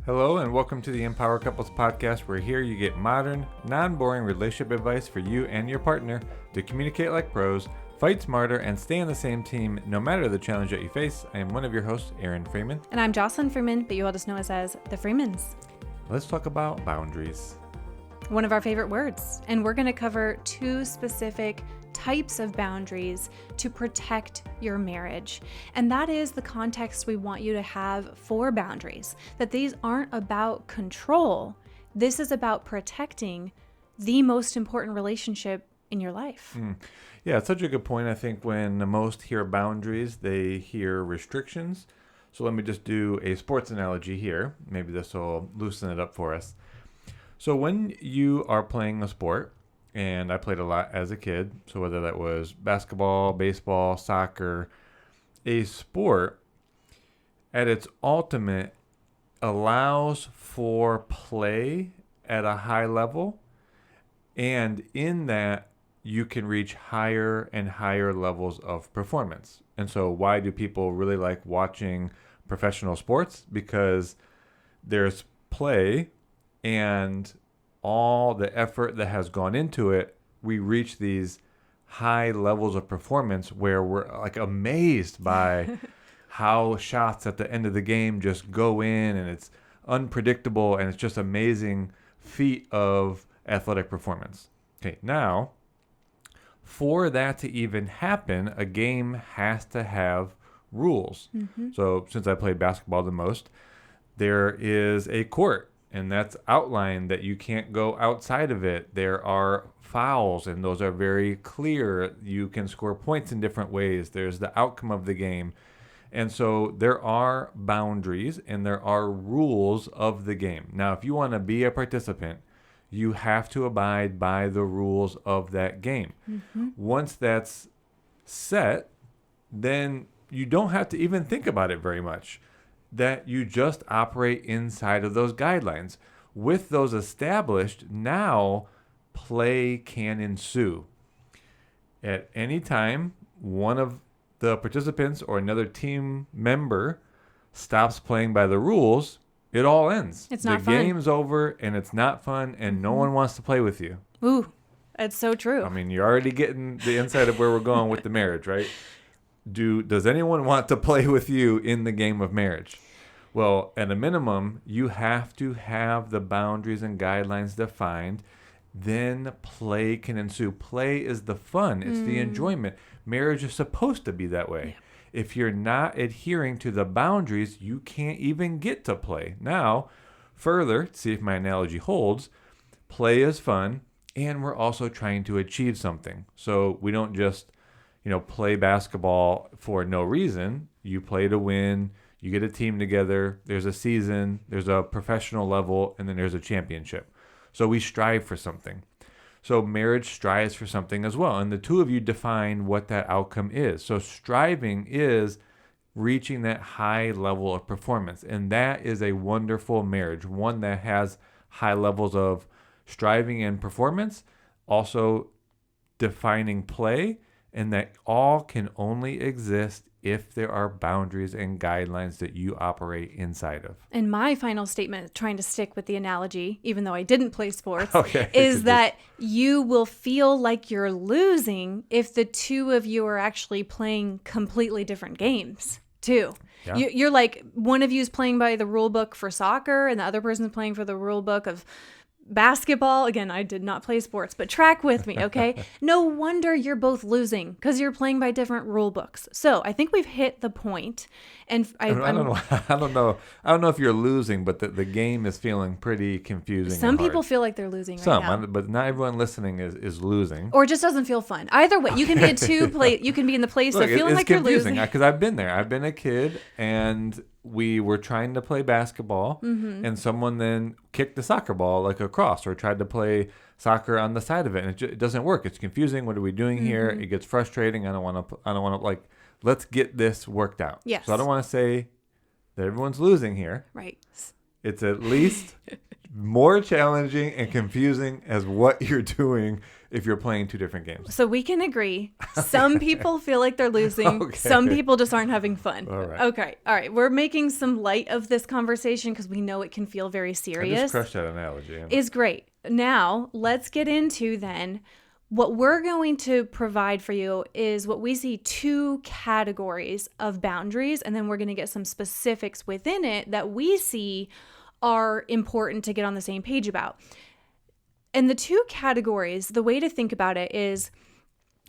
Hello and welcome to the Empower Couples podcast, where here you get modern, non-boring relationship advice for you and your partner to communicate like pros, fight smarter, and stay on the same team no matter the challenge that you face. I am one of your hosts, Aaron Freeman. And I'm Jocelyn Freeman, but you all just know us as the Freemans. Let's talk about boundaries. One of our favorite words. And we're going to cover two specific types of boundaries to protect your marriage. And that is the context we want you to have for boundaries, that these aren't about control. This is about protecting the most important relationship in your life. Yeah, it's such a good point. I think when most hear boundaries, they hear restrictions. So let me just do a sports analogy here. Maybe this will loosen it up for us. So when you are playing a sport, and I played a lot as a kid, so whether that was basketball, baseball, soccer, a sport at its ultimate allows for play at a high level, and in that you can reach higher and higher levels of performance. And so why do people really like watching professional sports? Because there's play and all the effort that has gone into it, we reach these high levels of performance where we're like amazed by how shots at the end of the game just go in, and it's unpredictable, and it's just amazing feat of athletic performance. Okay, now, for that to even happen, a game has to have rules. So since I played basketball the most, there is a court, and that's outlined that you can't go outside of it. There are fouls, and those are very clear. You can score points in different ways. There's the outcome of the game. And so there are boundaries and there are rules of the game. Now, if you want to be a participant, you have to abide by the rules of that game. Once that's set, then you don't have to even think about it very much. That you just operate inside of those guidelines. With those established, now play can ensue. At any time, one of the participants or another team member stops playing by the rules, it all ends. It's not the fun. The game's over, and it's not fun, and no one wants to play with you. Ooh, that's so true. I mean, you're already getting the insight of where we're going with the marriage, right? Does anyone want to play with you in the game of marriage? Well, at a minimum, you have to have the boundaries and guidelines defined. Then play can ensue. Play is the fun. It's the enjoyment. Marriage is supposed to be that way. Yeah. If you're not adhering to the boundaries, you can't even get to play. Now, further, see if my analogy holds, play is fun, and we're also trying to achieve something. So we don't just play basketball for no reason. You play to win. You get a team together. There's a season. There's a professional level. And then there's a championship. So we strive for something. So marriage strives for something as well. And the two of you define what that outcome is. So striving is reaching that high level of performance. And that is a wonderful marriage. One that has high levels of striving and performance. Also defining play. And that all can only exist if there are boundaries and guidelines that you operate inside of. And my final statement, trying to stick with the analogy, even though I didn't play sports, Okay. is that you will feel like you're losing if the two of you are actually playing completely different games, too. Yeah. You're like, one of you is playing by the rule book for soccer, and the other person's playing for the rule book of basketball. Again, I did not play sports, but track with me, okay? No wonder you're both losing, because you're playing by different rule books. So I think we've hit the point. And I don't know if you're losing, but the game is feeling pretty confusing. Some people feel like they're losing right now. But not everyone listening is losing. Or just doesn't feel fun. Either way, you can be you can be in the place of feeling like you're losing. Because I've been there. I've been a kid, and we were trying to play basketball, and someone then kicked the soccer ball like across, or tried to play soccer on the side of it, and it doesn't work. It's confusing. What are we doing here? It gets frustrating. I don't want to let's get this worked out. Yes. So I don't want to say that everyone's losing here. Right. It's at least more challenging and confusing as what you're doing if you're playing two different games. So we can agree. Some people feel like they're losing. Okay. Some people just aren't having fun. All right. Okay. All right. We're making some light of this conversation because we know it can feel very I serious. just crushed that analogy. Is great. Now, let's get into then what we're going to provide for you is what we see two categories of boundaries, and then we're going to get some specifics within it that we see are important to get on the same page about. And the two categories, the way to think about it is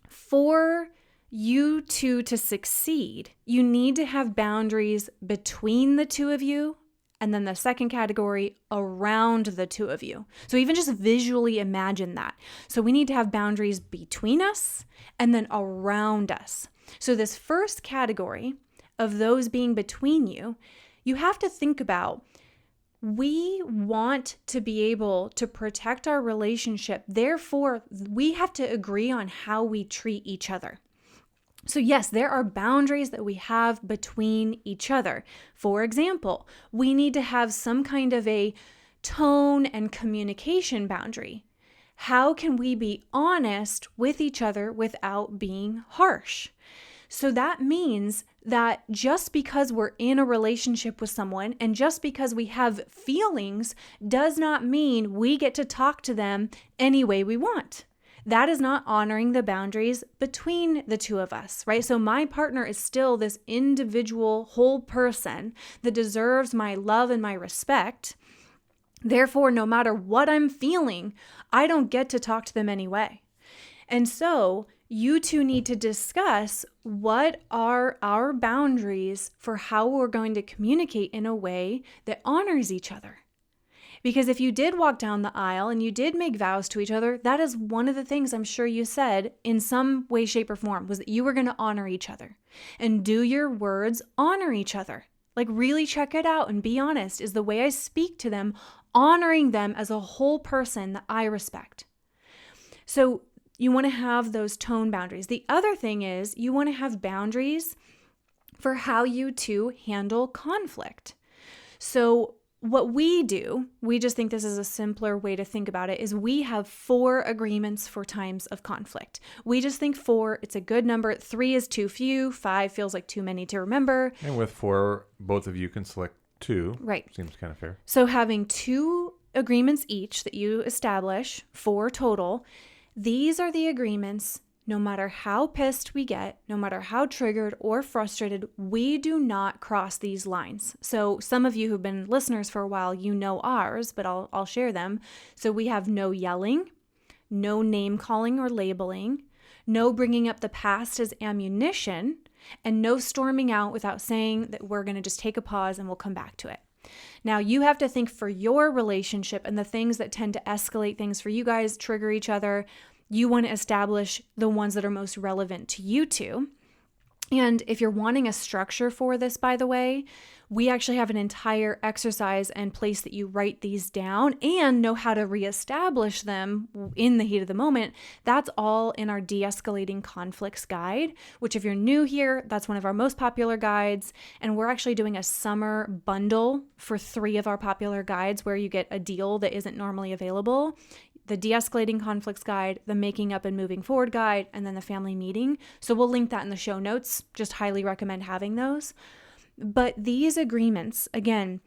for you two to succeed, you need to have boundaries between the two of you. And then the second category, around the two of you. So even just visually imagine that. So we need to have boundaries between us and then around us. So this first category of those being between you, you have to think about, we want to be able to protect our relationship. Therefore, we have to agree on how we treat each other. So yes, there are boundaries that we have between each other. For example, we need to have some kind of a tone and communication boundary. How can we be honest with each other without being harsh? So that means that just because we're in a relationship with someone and just because we have feelings does not mean we get to talk to them any way we want. That is not honoring the boundaries between the two of us, right? So my partner is still this individual whole person that deserves my love and my respect. Therefore, no matter what I'm feeling, I don't get to talk to them anyway. And so you two need to discuss what are our boundaries for how we're going to communicate in a way that honors each other. Because if you did walk down the aisle and you did make vows to each other, that is one of the things I'm sure you said in some way, shape, or form was that you were going to honor each other. And do your words honor each other? Like really check it out and be honest. Is the way I speak to them honoring them as a whole person that I respect? So you want to have those tone boundaries. The other thing is you want to have boundaries for how you two handle conflict. So what we do, we just think this is a simpler way to think about it, is we have 4 agreements for times of conflict. We just think 4, it's a good number. 3 is too few. 5 feels like too many to remember. And with 4, both of you can select 2. Right. Seems kind of fair. So having 2 agreements each that you establish, 4 total, these are the agreements. No matter how pissed we get, no matter how triggered or frustrated, we do not cross these lines. So some of you who've been listeners for a while, you know ours, but I'll share them. So we have no yelling, no name calling or labeling, no bringing up the past as ammunition, and no storming out without saying that we're going to just take a pause and we'll come back to it. Now you have to think for your relationship and the things that tend to escalate things for you guys, trigger each other. You want to establish the ones that are most relevant to you two. And if you're wanting a structure for this, by the way, we actually have an entire exercise and place that you write these down and know how to reestablish them in the heat of the moment. That's all in our De-Escalating Conflicts guide, which if you're new here, that's one of our most popular guides. And we're actually doing a summer bundle for 3 of our popular guides where you get a deal that isn't normally available. The De-Escalating Conflicts guide, the Making Up and Moving Forward guide, and then the family meeting. So we'll link that in the show notes. Just highly recommend having those. But these agreements, again,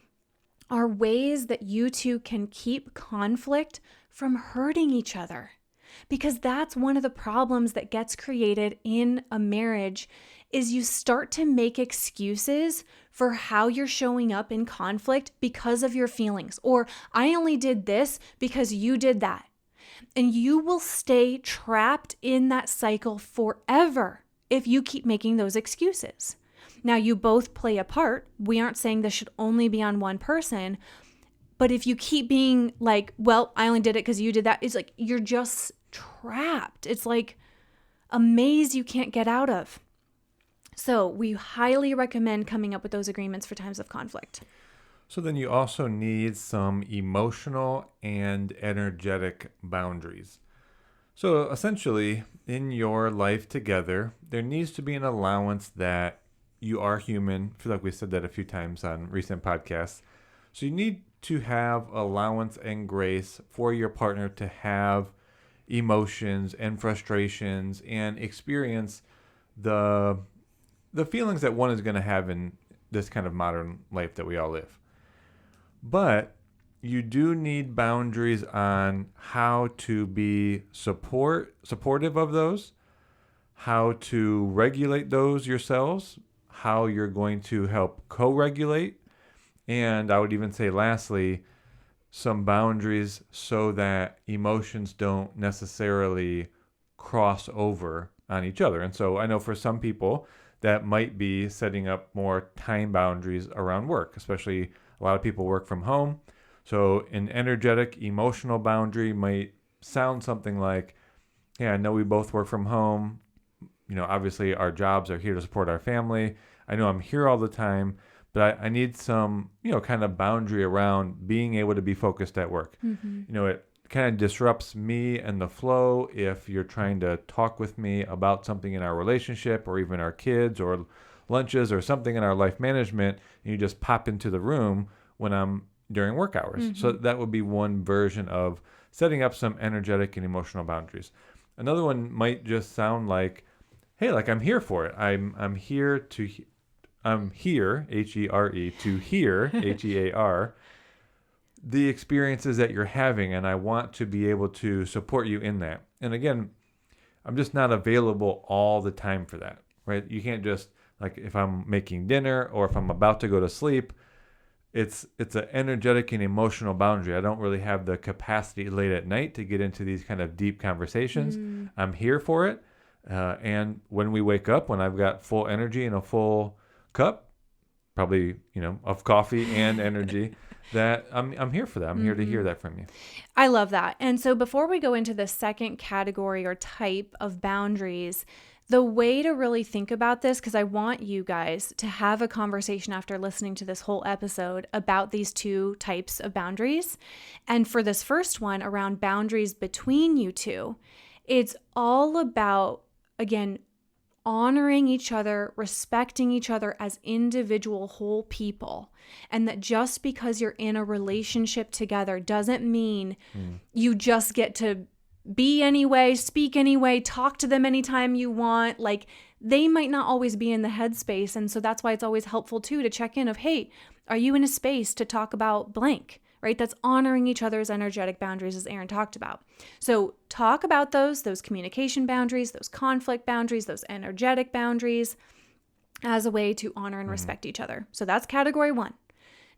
are ways that you two can keep conflict from hurting each other. Because that's one of the problems that gets created in a marriage is you start to make excuses for how you're showing up in conflict because of your feelings. Or I only did this because you did that. And you will stay trapped in that cycle forever if you keep making those excuses. Now, you both play a part. We aren't saying this should only be on one person. But if you keep being like, well, I only did it because you did that, it's like you're just trapped. It's like a maze you can't get out of. So we highly recommend coming up with those agreements for times of conflict. So then you also need some emotional and energetic boundaries. So essentially, in your life together, there needs to be an allowance that you are human. I feel like we said that a few times on recent podcasts. So you need to have allowance and grace for your partner to have emotions and frustrations and experience the feelings that one is going to have in this kind of modern life that we all live. But you do need boundaries on how to be supportive of those, how to regulate those yourselves, how you're going to help co-regulate, and I would even say lastly, some boundaries so that emotions don't necessarily cross over on each other. And so I know for some people that might be setting up more time boundaries around work, especially a lot of people work from home. So an energetic, emotional boundary might sound something like, hey, I know we both work from home. Obviously our jobs are here to support our family. I know I'm here all the time, but I need some, kind of boundary around being able to be focused at work. It kind of disrupts me and the flow if you're trying to talk with me about something in our relationship or even our kids or lunches or something in our life management, and you just pop into the room when I'm during work hours. So that would be one version of setting up some energetic and emotional boundaries. Another one might just sound like, hey, like I'm here for it. I'm here, H-E-R-E, to hear, H-E-A-R, the experiences that you're having, and I want to be able to support you in that. And again, I'm just not available all the time for that, right? You can't just, like if I'm making dinner or if I'm about to go to sleep, it's an energetic and emotional boundary. I don't really have the capacity late at night to get into these kind of deep conversations. I'm here for it. And when we wake up, when I've got full energy and a full cup, probably, of coffee and energy, that I'm here for that. I'm here to hear that from you. I love that. And so before we go into the second category or type of boundaries, the way to really think about this, because I want you guys to have a conversation after listening to this whole episode about these two types of boundaries. And for this first one around boundaries between you two, it's all about, again, honoring each other, respecting each other as individual whole people. And that just because you're in a relationship together doesn't mean you just get to be anyway, speak anyway, talk to them anytime you want. Like, they might not always be in the headspace. And so that's why it's always helpful too to check in of, hey, are you in a space to talk about blank, right? That's honoring each other's energetic boundaries, as Aaron talked about. So talk about those communication boundaries, those conflict boundaries, those energetic boundaries as a way to honor and respect each other. So that's category 1.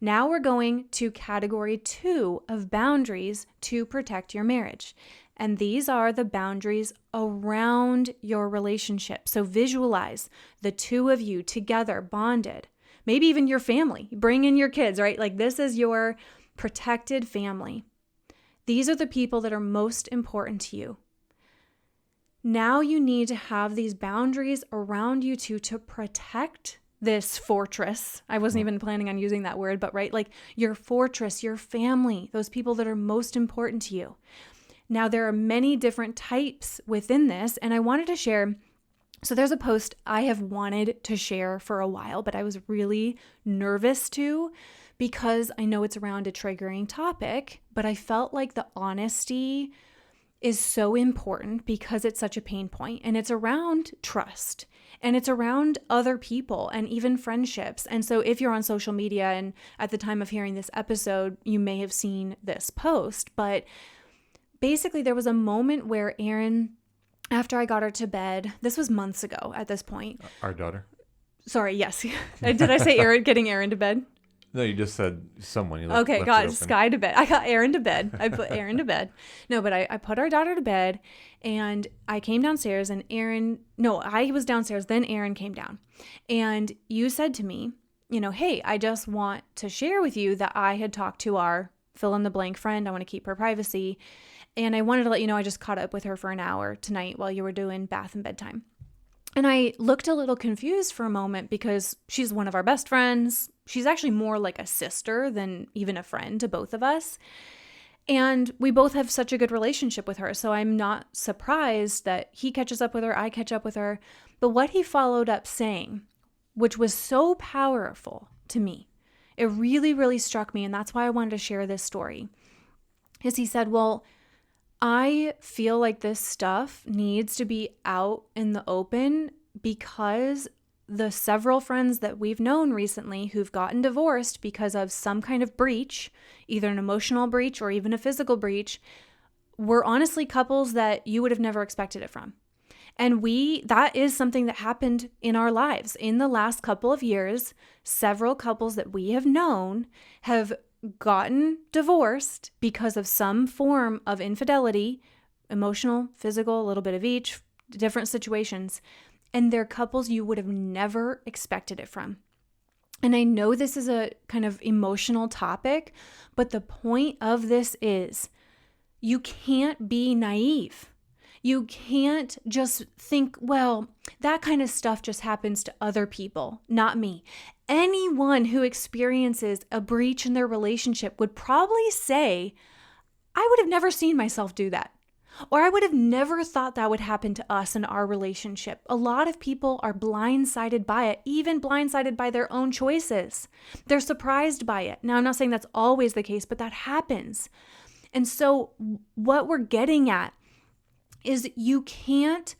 Now we're going to category 2 of boundaries to protect your marriage. And these are the boundaries around your relationship. So visualize the two of you together, bonded, maybe even your family. Bring in your kids, right? Like, this is your protected family. These are the people that are most important to you. Now you need to have these boundaries around you two to protect this fortress. I wasn't even planning on using that word, but right, like your fortress, your family, those people that are most important to you. Now, there are many different types within this, and I wanted to share. So there's a post I have wanted to share for a while, but I was really nervous to, because I know it's around a triggering topic, but I felt like the honesty is so important because it's such a pain point, and it's around trust, and it's around other people and even friendships. And so if you're on social media, and at the time of hearing this episode, you may have seen this post, but basically there was a moment where Erin, after I got her to bed, this was months ago at this point. Our daughter. Sorry, yes. Did I say Erin, getting Erin to bed? No, you just said someone. You okay, got Sky to bed. I got Erin to bed. I put Erin to bed. No, but I put our daughter to bed, and I came downstairs, and I was downstairs, then Erin came down. And you said to me, hey, I just want to share with you that I had talked to our fill in the blank friend. I want to keep her privacy. And I wanted to let you know I just caught up with her for an hour tonight while you were doing bath and bedtime. And I looked a little confused for a moment because she's one of our best friends. She's actually more like a sister than even a friend to both of us. And we both have such a good relationship with her. So I'm not surprised that he catches up with her, I catch up with her. But what he followed up saying, which was so powerful to me, It really, really struck me. And that's why I wanted to share this story. Is he said, well, I feel like this stuff needs to be out in the open because the several friends that we've known recently who've gotten divorced because of some kind of breach, either an emotional breach or even a physical breach, were honestly couples that you would have never expected it from. And that is something that happened in our lives. In the last couple of years, several couples that we have known have gotten divorced because of some form of infidelity, emotional, physical, a little bit of each, different situations. And they're couples you would have never expected it from. And I know this is a kind of emotional topic, but the point of this is you can't be naive. You can't just think, well, that kind of stuff just happens to other people, not me. Anyone who experiences a breach in their relationship would probably say, I would have never seen myself do that. Or I would have never thought that would happen to us in our relationship. A lot of people are blindsided by it, even blindsided by their own choices. They're surprised by it. Now, I'm not saying that's always the case, but that happens. And so what we're getting at is you can't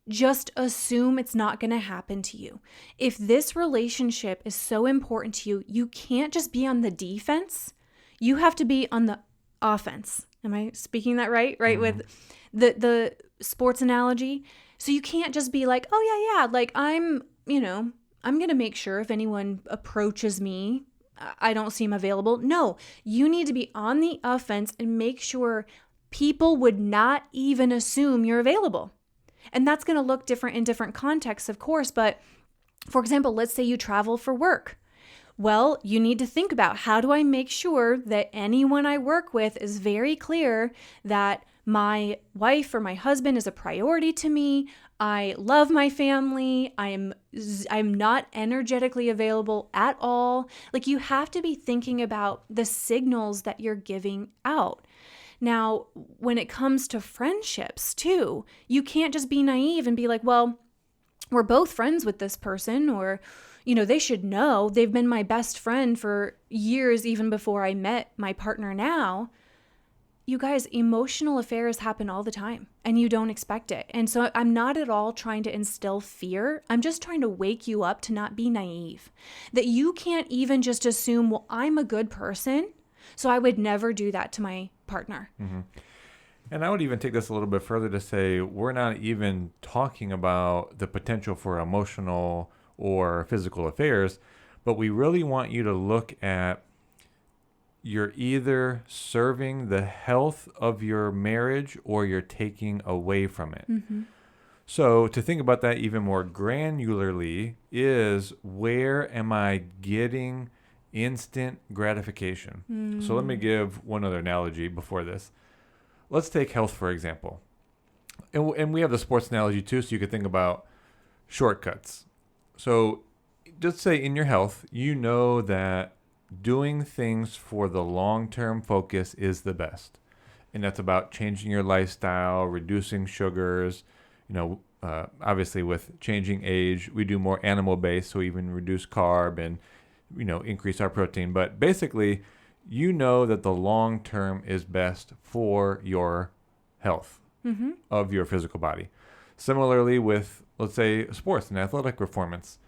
just assume it's not going to happen to you. If this relationship is so important to you, you can't just be on the defense. You have to be on the offense. Am I speaking that right? Right, with the sports analogy. So you can't just be like, oh yeah, like I'm going to make sure if anyone approaches me, I don't seem available. No, you need to be on the offense and make sure people would not even assume you're available. And that's going to look different in different contexts, of course. But for example, let's say you travel for work. Well, you need to think about, how do I make sure that anyone I work with is very clear that my wife or my husband is a priority to me. I love my family. I'm not energetically available at all. Like, you have to be thinking about the signals that you're giving out. Now, when it comes to friendships too, you can't just be naive and be like, well, we're both friends with this person, or, they should know. They've been my best friend for years, even before I met my partner now. You guys, emotional affairs happen all the time and you don't expect it. And so I'm not at all trying to instill fear. I'm just trying to wake you up to not be naive. That you can't even just assume, well, I'm a good person, so I would never do that to my partner. Mm-hmm. And I would even take this a little bit further to say, we're not even talking about the potential for emotional or physical affairs, but we really want you to look at, you're either serving the health of your marriage or you're taking away from it. Mm-hmm. So to think about that even more granularly is, where am I getting instant gratification? So let me give one other analogy before this. Let's take health, for example. And we have the sports analogy too, so you could think about shortcuts. So just say in your health, you know that doing things for the long-term focus is the best. And that's about changing your lifestyle, reducing sugars. Obviously with changing age, we do more animal-based, so even reduce carb and increase our protein. But basically, that the long term is best for your health of your physical body. Similarly with, let's say, sports and athletic performance,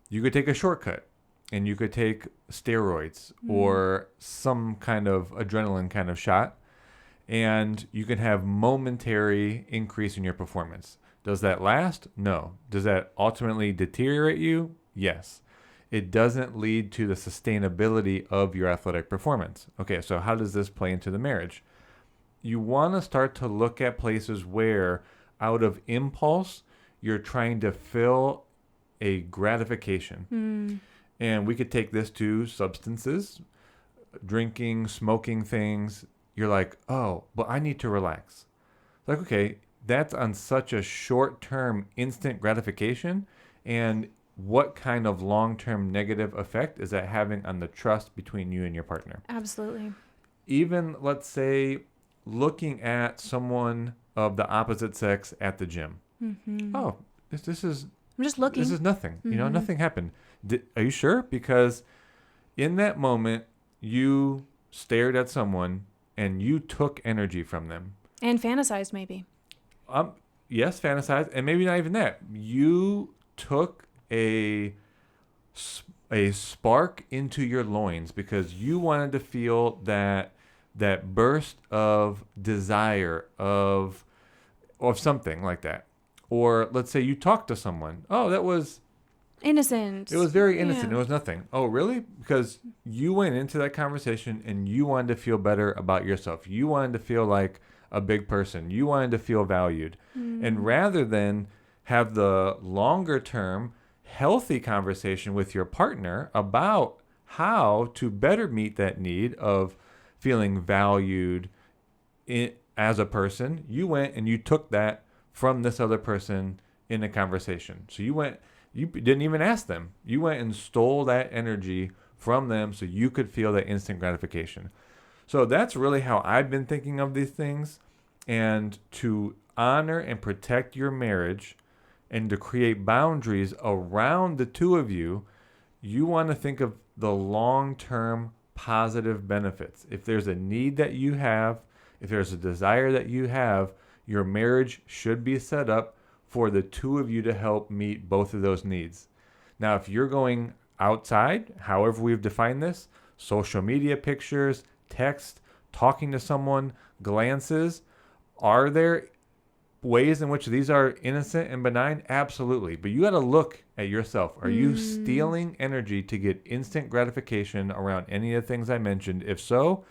you could take a shortcut and you could take steroids or some kind of adrenaline kind of shot, and you can have momentary increase in your performance. Does that last? No. Does that ultimately deteriorate you? Yes. It doesn't lead to the sustainability of your athletic performance. Okay, so how does this play into the marriage? You want to start to look at places where, out of impulse, you're trying to fill a gratification. And we could take this to substances, drinking, smoking things. You're like, oh, but I need to relax. Like, okay, that's on such a short-term instant gratification, and what kind of long-term negative effect is that having on the trust between you and your partner? Absolutely. Even, let's say, looking at someone of the opposite sex at the gym. Oh, this is... I'm just looking. This is nothing. Nothing happened. Are you sure? Because In that moment, you stared at someone and you took energy from them. And fantasized, maybe. Yes, fantasized, and maybe not even that. You took a spark into your loins because you wanted to feel that burst of desire of something like that. Or let's say you talked to someone. Oh, that was innocent. It was very innocent. Yeah. It was nothing. Oh, really? Because you went into that conversation and you wanted to feel better about yourself. You wanted to feel like a big person. You wanted to feel valued. And rather than have the longer term healthy conversation with your partner about how to better meet that need of feeling valued as a person, you went and you took that from this other person in a conversation. So you didn't even ask them. You went and stole that energy from them so you could feel that instant gratification. So that's really how I've been thinking of these things. And to honor and protect your marriage and to create boundaries around the two of you, you want to think of the long-term positive benefits. If there's a need that you have, if there's a desire that you have, your marriage should be set up for the two of you to help meet both of those needs. Now, if you're going outside, however we've defined this, social media pictures, text, talking to someone, glances, are there ways in which these are innocent and benign? Absolutely. But you got to look at yourself. Are you stealing energy to get instant gratification around any of the things I mentioned? If so,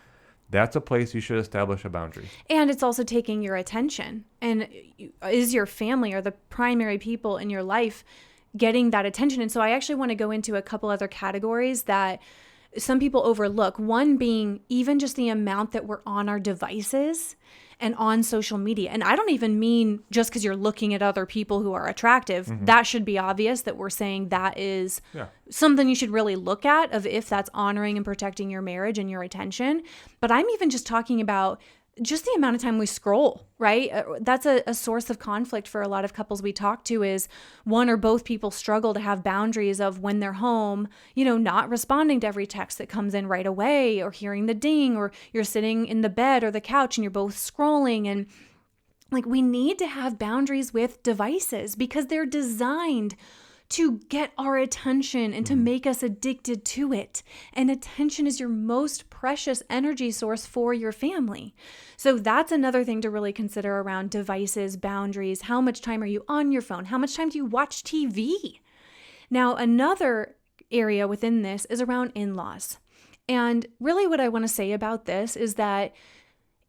that's a place you should establish a boundary. And it's also taking your attention. And is your family or the primary people in your life getting that attention? And so I actually want to go into a couple other categories that some people overlook. One being even just the amount that we're on our devices and on social media. And I don't even mean just because you're looking at other people who are attractive. That should be obvious that we're saying that is something you should really look at of if that's honoring and protecting your marriage and your attention. But I'm even just talking about just the amount of time we scroll, right? That's a source of conflict for a lot of couples we talk to is one or both people struggle to have boundaries of when they're home, not responding to every text that comes in right away or hearing the ding, or you're sitting in the bed or the couch and you're both scrolling. And we need to have boundaries with devices because they're designed to get our attention and to make us addicted to it. And attention is your most precious energy source for your family. So that's another thing to really consider around devices, boundaries. How much time are you on your phone? How much time do you watch TV? Now, another area within this is around in-laws. And really what I want to say about this is that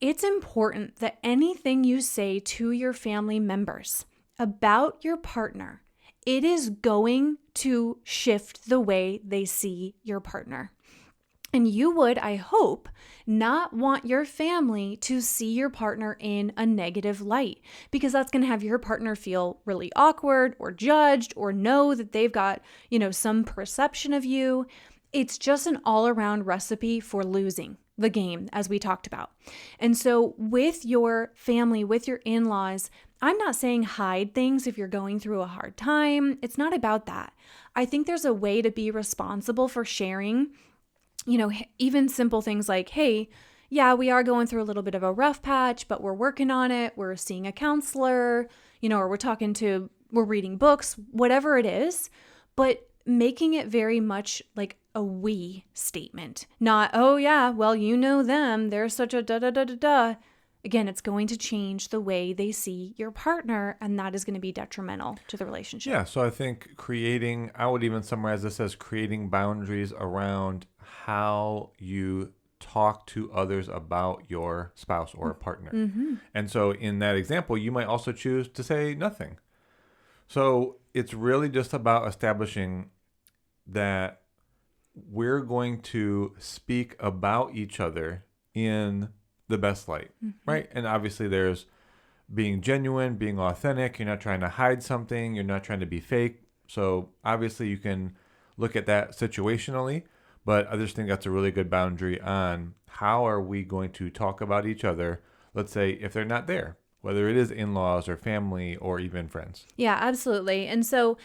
it's important that anything you say to your family members about your partner, it is going to shift the way they see your partner. And you would, I hope, not want your family to see your partner in a negative light because that's going to have your partner feel really awkward or judged or know that they've got, some perception of you. It's just an all-around recipe for losing the game, as we talked about. And so with your family, with your in-laws, I'm not saying hide things if you're going through a hard time. It's not about that. I think there's a way to be responsible for sharing, even simple things like, hey, yeah, we are going through a little bit of a rough patch, but we're working on it. We're seeing a counselor, or we're reading books, whatever it is, but making it very much like a we statement, not, oh yeah, well, them, they're such a da-da-da-da-da. Again, it's going to change the way they see your partner, and that is going to be detrimental to the relationship. Yeah, so I think I would even summarize this as creating boundaries around how you talk to others about your spouse or partner. And so in that example, you might also choose to say nothing. So it's really just about establishing that we're going to speak about each other in the best light, right? And obviously there's being genuine, being authentic. You're not trying to hide something. You're not trying to be fake. So obviously you can look at that situationally, but I just think that's a really good boundary on how are we going to talk about each other, let's say if they're not there, whether it is in-laws or family or even friends. Yeah, absolutely. And so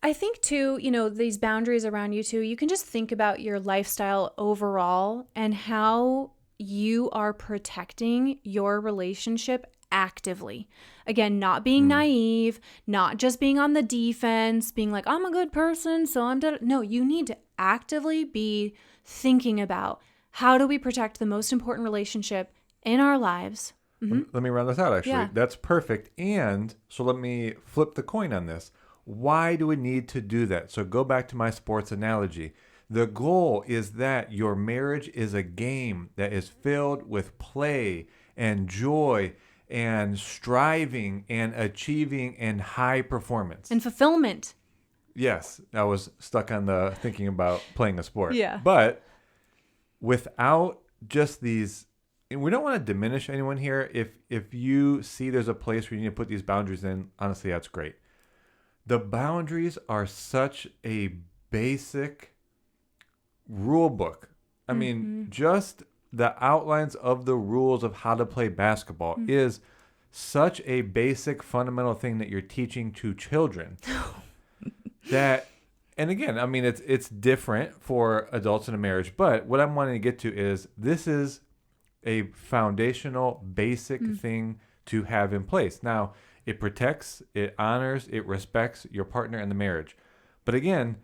I think too, these boundaries around you too, you can just think about your lifestyle overall and how you are protecting your relationship actively. Again, not being naive, not just being on the defense, being like, I'm a good person, so I'm done. No, you need to actively be thinking about how do we protect the most important relationship in our lives. Let me round this out, actually. Yeah. That's perfect. And so let me flip the coin on this. Why do we need to do that? So go back to my sports analogy. The goal is that your marriage is a game that is filled with play and joy and striving and achieving and high performance. And fulfillment. Yes, I was stuck on the thinking about playing a sport. Yeah. But without just these, and we don't want to diminish anyone here. If you see there's a place where you need to put these boundaries in, honestly, that's great. The boundaries are such a basic rule book. I mean, just the outlines of the rules of how to play basketball is such a basic fundamental thing that you're teaching to children. That, and again, I mean, it's different for adults in a marriage, but what I'm wanting to get to is this is a foundational basic thing to have in place. Now, it protects, it honors, it respects your partner in the marriage. But again,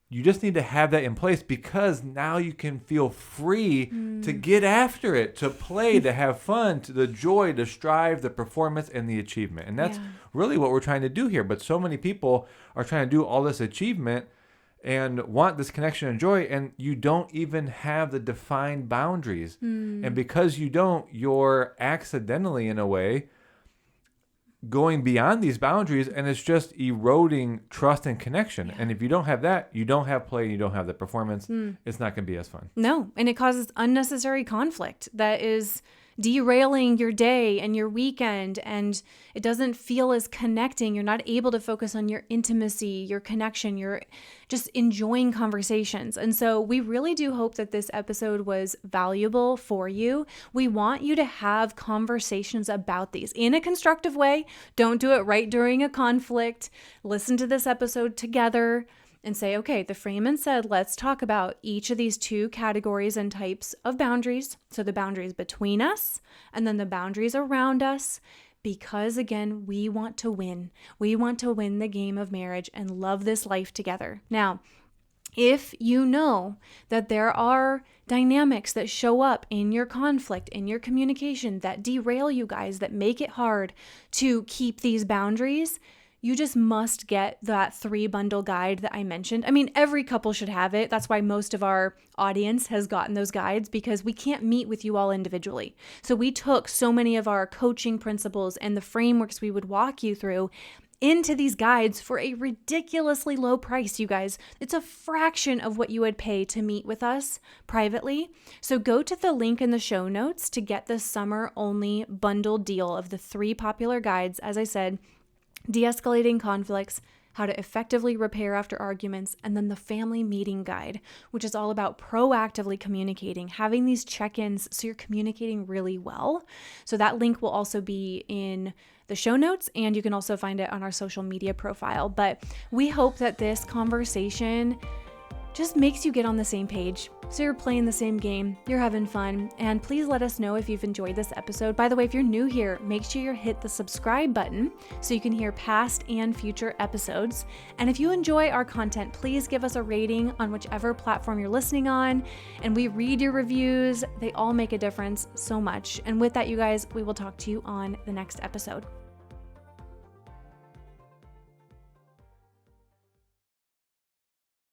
you just need to have that in place because now you can feel free to get after it, to play, to have fun, to the joy, to strive, the performance, and the achievement. And that's really what we're trying to do here. But so many people are trying to do all this achievement and want this connection and joy, and you don't even have the defined boundaries. And because you don't, you're accidentally, in a way, going beyond these boundaries, and it's just eroding trust and connection. And if you don't have that, you don't have play, you don't have the performance, it's not going to be as fun. No, and it causes unnecessary conflict that is derailing your day and your weekend, and it doesn't feel as connecting. You're not able to focus on your intimacy, your connection, you're just enjoying conversations. And so we really do hope that this episode was valuable for you. We want you to have conversations about these in a constructive way. Don't do it right during a conflict. Listen to this episode together and say, okay, the Freeman said, let's talk about each of these two categories and types of boundaries. So the boundaries between us and then the boundaries around us, because again, we want to win. We want to win the game of marriage and love this life together. Now, if you know that there are dynamics that show up in your conflict, in your communication, that derail you guys, that make it hard to keep these boundaries, you just must get that 3-bundle guide that I mentioned. I mean, every couple should have it. That's why most of our audience has gotten those guides, because we can't meet with you all individually. So we took so many of our coaching principles and the frameworks we would walk you through into these guides for a ridiculously low price, you guys. It's a fraction of what you would pay to meet with us privately. So go to the link in the show notes to get the summer-only bundle deal of the 3 popular guides. As I said, De-Escalating Conflicts, How to Effectively Repair After Arguments, and then the Family Meeting Guide, which is all about proactively communicating, having these check-ins so you're communicating really well. So that link will also be in the show notes, and you can also find it on our social media profile. But we hope that this conversation just makes you get on the same page. So you're playing the same game, you're having fun, and please let us know if you've enjoyed this episode. By the way, if you're new here, make sure you hit the subscribe button so you can hear past and future episodes. And if you enjoy our content, please give us a rating on whichever platform you're listening on. And we read your reviews. They all make a difference so much. And with that, you guys, we will talk to you on the next episode.